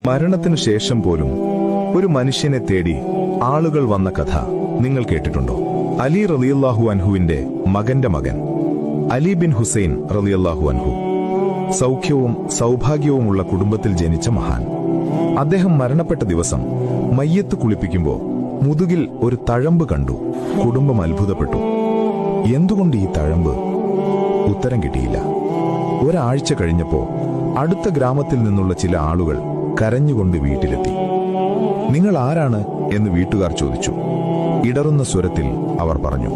മരണത്തിനു ശേഷം പോലും ഒരു മനുഷ്യനെ തേടി ആളുകൾ വന്ന കഥ നിങ്ങൾ കേട്ടിട്ടുണ്ടോ? അലി റളിയല്ലാഹു അൻഹുവിന്റെ മകന്റെ മകൻ അലി ബിൻ ഹുസൈൻ റളിയല്ലാഹു അൻഹു സൗഖ്യവും സൗഭാഗ്യവുമുള്ള കുടുംബത്തിൽ ജനിച്ച മഹാൻ. അദ്ദേഹം മരണപ്പെട്ട ദിവസം മയ്യത്ത് കുളിപ്പിക്കുമ്പോൾ മുതുകിൽ ഒരു തഴമ്പ് കണ്ടു. കുടുംബം അത്ഭുതപ്പെട്ടു. എന്തുകൊണ്ട് ഈ തഴമ്പ്? ഉത്തരം കിട്ടിയില്ല. ഒരാഴ്ച കഴിഞ്ഞപ്പോ അടുത്ത ഗ്രാമത്തിൽ നിന്നുള്ള ചില ആളുകൾ കരഞ്ഞുകൊണ്ട് വീട്ടിലെത്തി. നിങ്ങൾ ആരാണ് എന്ന് വീട്ടുകാർ ചോദിച്ചു. ഇടറുന്ന സ്വരത്തിൽ അവർ പറഞ്ഞു,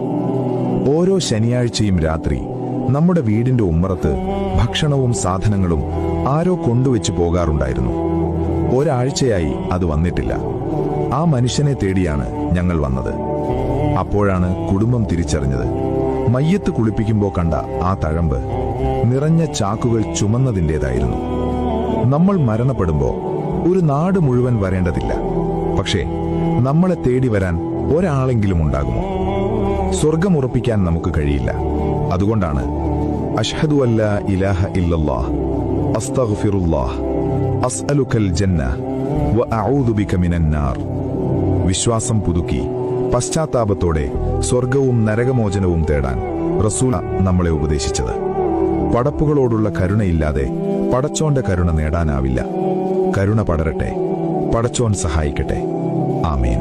ഓരോ ശനിയാഴ്ചയും രാത്രി നമ്മുടെ വീടിന്റെ ഉമ്മറത്ത് ഭക്ഷണവും സാധനങ്ങളും ആരോ കൊണ്ടുവച്ചു പോകാറുണ്ടായിരുന്നു. ഒരാഴ്ചയായി അത് വന്നിട്ടില്ല. ആ മനുഷ്യനെ തേടിയാണ് ഞങ്ങൾ വന്നത്. അപ്പോഴാണ് കുടുംബം തിരിച്ചറിഞ്ഞത്, മയ്യത്ത് കുളിപ്പിക്കുമ്പോൾ കണ്ട ആ തഴമ്പ് നിറഞ്ഞ ചാക്കുകൾ ചുമന്നതിൻ്റെതായിരുന്നു. നമ്മൾ മരണപ്പെടുമ്പോൾ ഒരു നാട് മുഴുവൻ വരേണ്ടതില്ല. പക്ഷേ നമ്മളെ തേടി വരാൻ ഒരാളെങ്കിലും ഉണ്ടാകുമോ? സ്വർഗം ഉറപ്പിക്കാൻ നമുക്ക് കഴിയില്ല. അതുകൊണ്ടാണ് അഷ്ഹദു അല്ലാ ഇലാഹ ഇല്ലല്ലാഹ് അസ്തഗ്ഫിറുല്ലാഹ് അസ്അലുക്കൽ ജന്ന വ അഊദു ബിക മിനന്നാർ. വിശ്വാസം പുതുക്കി പശ്ചാത്താപത്തോടെ സ്വർഗവും നരകമോചനവും തേടാൻ റസൂൽ നമ്മളെ ഉപദേശിച്ചത്. പടപ്പുകളോടുള്ള കരുണയില്ലാതെ പടച്ചോന്റെ കരുണ നേടാനാവില്ല. കരുണ പടരട്ടെ. പടച്ചോൻ സഹായിക്കട്ടെ. ആമേൻ.